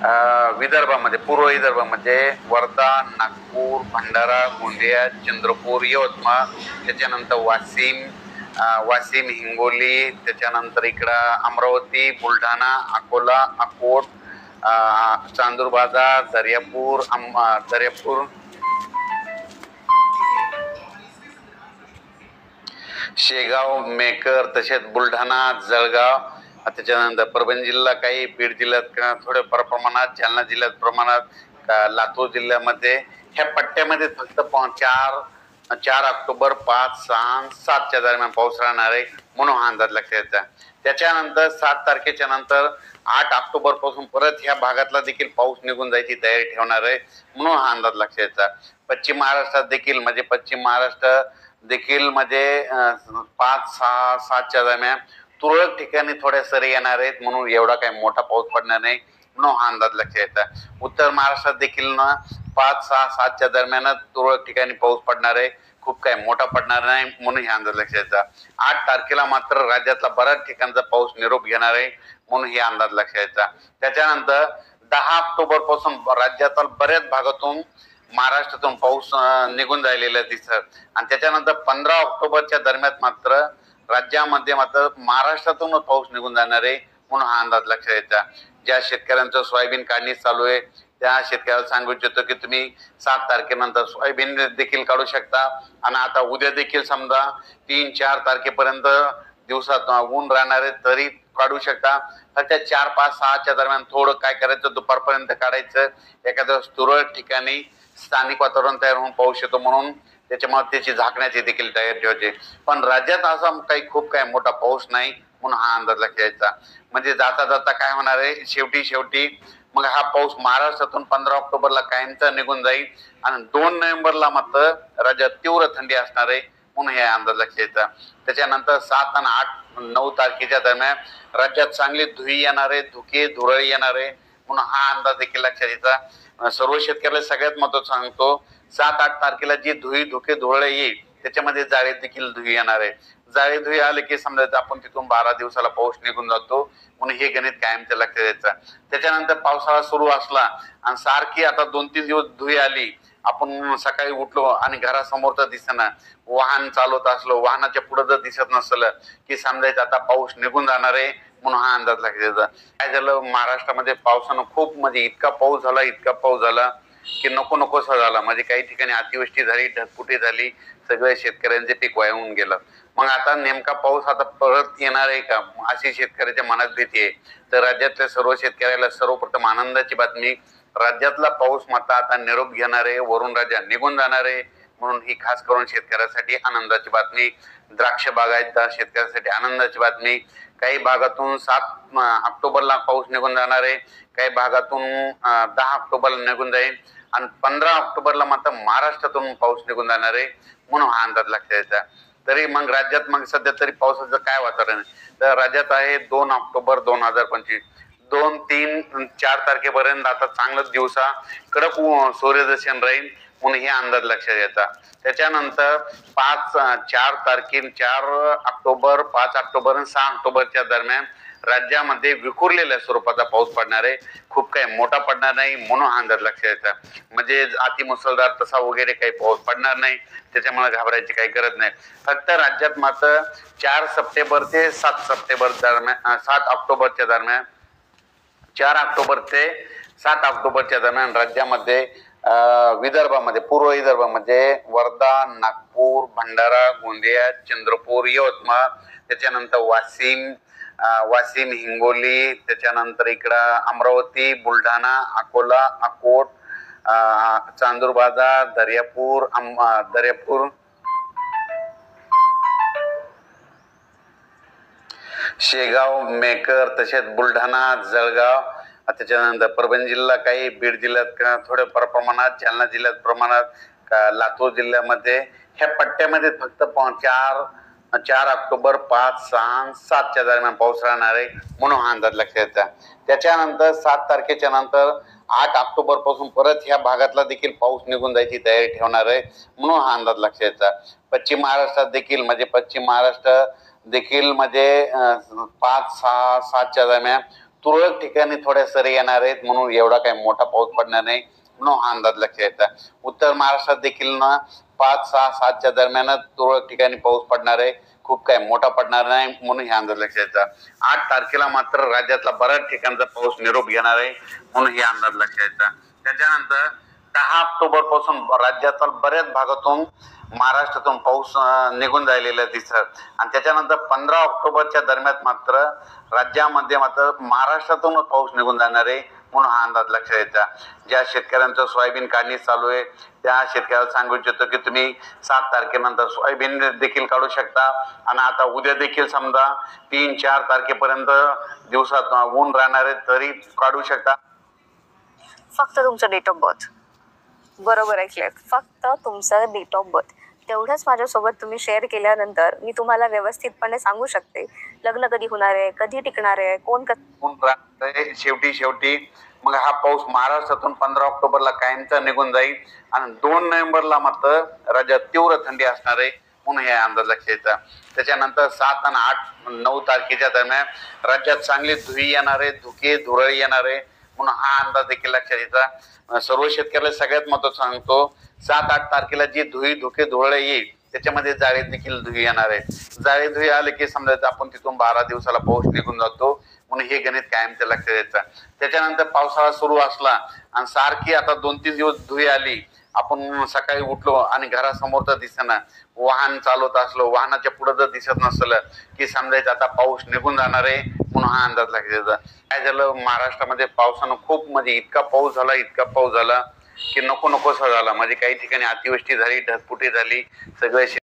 विदर्भामध्ये, पूर्व विदर्भामध्ये वर्धा, नागपूर, भंडारा, गोंदिया, चंद्रपूर, यवतमाळ, त्याच्यानंतर वाशिम, हिंगोली, त्याच्यानंतर इकडं अमरावती, बुलढाणा, अकोला, अकोट, चांदूरबाजार, दर्यापूर, शेगाव, मेकर, तसेच बुलढाणा, जळगाव, त्याच्यानंतर परभणी जिल्हा, काही बीड जिल्ह्यात थोड्याफार प्रमाणात, जालना जिल्ह्यात प्रमाणात, लातूर जिल्ह्यामध्ये ह्या पट्ट्यामध्ये फक्त 4 ऑक्टोबर 5, 6, 7च्या दरम्यान पाऊस राहणार आहे म्हणून हा अंदाज लक्षात यायचा. त्याच्यानंतर 7 तारखेच्या नंतर 8 ऑक्टोबर पासून परत ह्या भागातला देखील पाऊस निघून जायची तयारी ठेवणार आहे म्हणून हा अंदाज लक्षात यायचा. पश्चिम महाराष्ट्रात देखील म्हणजे पश्चिम महाराष्ट्र देखील मध्ये 5, 6, 7च्या दरम्यान तुरळक ठिकाणी थोड्या सरी येणार आहेत म्हणून एवढा काही मोठा पाऊस पडणार नाही म्हणून हा अंदाज लक्षात यायचा. उत्तर महाराष्ट्रात देखील 5, 6, 7च्या दरम्यानच तुरळक ठिकाणी पाऊस पडणार आहे, खूप काही मोठा पडणार नाही म्हणून हे अंदाज लक्षात यायचा. 8 तारखेला मात्र राज्यातला बऱ्याच ठिकाणचा पाऊस निरोप घेणार आहे म्हणून हे अंदाज लक्षात यायचा. त्याच्यानंतर 10 ऑक्टोबर पासून राज्यातील बऱ्याच भागातून महाराष्ट्रातून पाऊस निघून राहिलेला दिसत आणि त्याच्यानंतर 15 ऑक्टोबरच्या दरम्यान मात्र राज्यामध्ये मात्र महाराष्ट्रातूनच पाऊस निघून जाणार आहे म्हणून हा अंदाज लक्षात यायचा. ज्या शेतकऱ्यांचं सोयाबीन काढणी चालू आहे त्या शेतकऱ्याला सांगू इच्छितो की तुम्ही 7 तारखेनंतर सोयाबीन देखील काढू शकता आणि आता उद्या देखील समजा 3, 4 तारखेपर्यंत दिवसात ऊन राहणार आहे तरी काढू शकता. फक्त 4, 5, 6च्या दरम्यान थोडं काय करायचं, दुपारपर्यंत काढायचं. एखाद्या तुरळक ठिकाणी स्थानिक वातावरण तयार होऊन पाऊस येतो म्हणून त्याच्यामुळे त्याची झाकण्याची देखील तयारी ठेवायची. पण राज्यात असा खूप काही मोठा पाऊस नाही म्हणून हा अंदाज लक्षात यायचा. म्हणजे जाता जाता काय होणार आहे, शेवटी मग हा पाऊस महाराष्ट्रातून 15 ऑक्टोबरला कायमचा निघून जाईल आणि 2 नोव्हेंबरला मात्र राज्यात तीव्र थंडी असणार आहे म्हणून हे अंदाज लक्षात यायचा. त्याच्यानंतर 7 आणि 8, 9 तारखेच्या दरम्यान राज्यात चांगली धुळी येणार आहे, धुरळी येणार आहे म्हणून हा अंदाज देखील लक्षात यायचा. सर्व शेतकऱ्याला सगळ्यात महत्त्वाचं सांगतो, 7, 8 तारखेला जी धुळे येईल त्याच्यामध्ये जाळे देखील धुळी येणार आहे. जाळे धुळी आले की समजायचं आपण तिथून 12 दिवसाला पाऊस निघून जातो म्हणून हे गणित कायमचं लक्षात यायचं. त्याच्यानंतर पावसाळा सुरू असला आणि सारखी आता 2-3 दिवस धुळी आली, आपण सकाळी उठलो आणि घरासमोर तर दिसेना, वाहन चालवत असलो, वाहनाच्या पुढे जर दिसत नसलं की समजायचं आता पाऊस निघून जाणार आहे म्हणून हा अंदाज लक्षात यायचा. काय झालं, महाराष्ट्रामध्ये पावसानं खूप म्हणजे इतका पाऊस झाला की नकोसा झाला. म्हणजे काही ठिकाणी अतिवृष्टी झाली, ढगफुटी झाली, सगळ्या शेतकऱ्यांचे पीक वाहून गेलं. मग आता नेमका पाऊस आता परत येणार आहे का अशी शेतकऱ्याच्या मनात भीती आहे. तर राज्यातल्या सर्व शेतकऱ्याला सर्वप्रथम आनंदाची बातमी, राज्यातला पाऊस मात्र आता निरोप घेणार आहे, वरून राज्यात निघून जाणार आहे म्हणून ही खास करून शेतकऱ्यासाठी आनंदाची बातमी. द्राक्ष बागायतदार शेतकऱ्यासाठी आनंदाची बातमी. काही भागातून 7 ऑक्टोबरला पाऊस निघून जाणार आहे, काही भागातून 10 ऑक्टोबरला निघून जाईल आणि 15 ऑक्टोबरला मात्र महाराष्ट्रातून पाऊस निघून जाणार आहे म्हणून हा अंदाज लक्षात यायचा. तरी मग राज्यात मग सध्या तरी पावसाचं काय वातावरण आहे, तर राज्यात आहे 2 ऑक्टोबर 2025, 2, 3, 4 तारखेपर्यंत आता चांगलंच दिवसा कडक सूर्यदर्शन राहील म्हणून हे अंदाज लक्षात यायचा. त्याच्यानंतर 4 ऑक्टोबर, 5 ऑक्टोबर आणि 6 ऑक्टोबरच्या दरम्यान राज्यामध्ये विखुरलेल्या स्वरूपाचा पाऊस पडणार आहे, खूप काही मोठा पडणार नाही म्हणून हा अंदाज लक्षात यायचा. म्हणजे अति मुसळधार तसा वगैरे काही पाऊस पडणार नाही, त्याच्यामुळे घाबरायची काही गरज नाही. फक्त राज्यात मात्र 4 सप्टेंबर ते 7 सप्टेंबर दरम्यान, 7 ऑक्टोबरच्या दरम्यान, 4 ऑक्टोबर ते 7 ऑक्टोबरच्या दरम्यान राज्यामध्ये विदर्भामध्ये, पूर्व विदर्भामध्ये वर्धा, नागपूर, भंडारा, गोंदिया, चंद्रपूर, यवतमाळ, त्याच्यानंतर वाशिम, हिंगोली, त्याच्यानंतर इकडं अमरावती, बुलढाणा, अकोला, अकोट, चांदूरबाजार, दर्यापूर, शेगाव, मेकर, तसेच बुलढाणा, जळगाव, त्याच्यानंतर परभणी जिल्हा, काही बीड जिल्ह्यात थोड्याफार प्रमाणात, जालना जिल्ह्यात प्रमाणात, लातूर जिल्ह्यामध्ये ह्या पट्ट्यामध्ये फक्त 4 ऑक्टोबर 5, 6, 7च्या दरम्यान पाऊस राहणार आहे म्हणून हा अंदाज लक्षात यायचा. त्याच्यानंतर 7 तारखेच्या नंतर 8 ऑक्टोबर पासून परत ह्या भागातला देखील पाऊस निघून जायची तयारी ठेवणार आहे म्हणून हा अंदाज लक्षात यायचा. पश्चिम महाराष्ट्रात देखील म्हणजे 5, 6, 7च्या दरम्यान तुरळक ठिकाणी थोड्या सरी येणार आहेत, म्हणून एवढा काही मोठा पाऊस पडणार नाही म्हणून हा अंदाज लक्षात येतात. उत्तर महाराष्ट्रात देखील ना 5, 6, 7च्या दरम्यान तुरळक ठिकाणी पाऊस पडणार आहे, खूप काही मोठा पडणार नाही म्हणून हे अंदाज लक्षात येतात. 8 तारखेला मात्र राज्यातला बऱ्याच ठिकाणचा पाऊस निरोप घेणार आहे म्हणून हे अंदाज लक्षात येतात. त्याच्यानंतर 10 ऑक्टोबर पासून राज्यातील बऱ्याच भागातून महाराष्ट्रातून पाऊस निघून राहिलेला दिसत आणि त्याच्यानंतर 15 ऑक्टोबरच्या दरम्यान मात्र राज्यामध्ये मात्र महाराष्ट्रातून पाऊस निघून जाणार आहे म्हणून हा अंदाज लक्षात येतात. ज्या शेतकऱ्यांचं सोयाबीन काढणी चालू आहे त्या शेतकऱ्याला सांगू इच्छितो की तुम्ही 7 तारखेनंतर सोयाबीन देखील काढू शकता आणि आता उद्या देखील समजा 3-4 तारखेपर्यंत दिवसात ऊन राहणार आहे तरी काढू शकता. फक्त तुमचं डेट ऑफ बर्थ बरोबर ऐकलंय, फक्त तुमचं डेट ऑफ बर्थ तेवढंच माझ्यासोबत तुम्ही शेअर केल्यानंतर मी तुम्हाला व्यवस्थितपणे सांगू शकते लग्न कधी होणार आहे, कधी टिकणार आहे, कोण शेवटी मग हा पाऊस महाराष्ट्रातून 15 ऑक्टोबरला कायमचा निघून जाईल आणि 2 नोव्हेंबरला मात्र राज्यात तीव्र थंडी असणार आहे म्हणून हे अंदाज लक्षात येतात. त्याच्यानंतर 7 आणि 8, 9 तारखेच्या दरम्यान राज्यात चांगली धुळी येणार आहे, धुरळी येणार आहे म्हणून हा अंदाज देखील लक्षात येतात. सर्व शेतकऱ्याला सगळ्यात महत्त्वाचं सांगतो 7-8 तारखेला जी धुळे येईल त्याच्यामध्ये जाळी देखील धुळी येणार आहे. जाळी धुळी आले की समजायचं आपण तिथून 12 दिवसाला पाऊस निघून जातो म्हणून हे गणित कायमचं लक्षात येतं. त्याच्यानंतर पावसाळा सुरू असला आणि सारखी आता 2-3 दिवस धुळी आली, आपण सकाळी उठलो आणि घरासमोर तर दिसेना, वाहन चालवत असलो वाहनाच्या पुढे जर दिसत नसलं की समजायचं आता पाऊस निघून जाणार आहे म्हणून हा अंदाज लक्षात येतो. काय झालं महाराष्ट्रामध्ये पावसानं खूप म्हणजे इतका पाऊस झाला की नको नकोसा झाला. म्हणजे काही ठिकाणी अतिवृष्टी झाली, ढगफुटी झाली, सगळे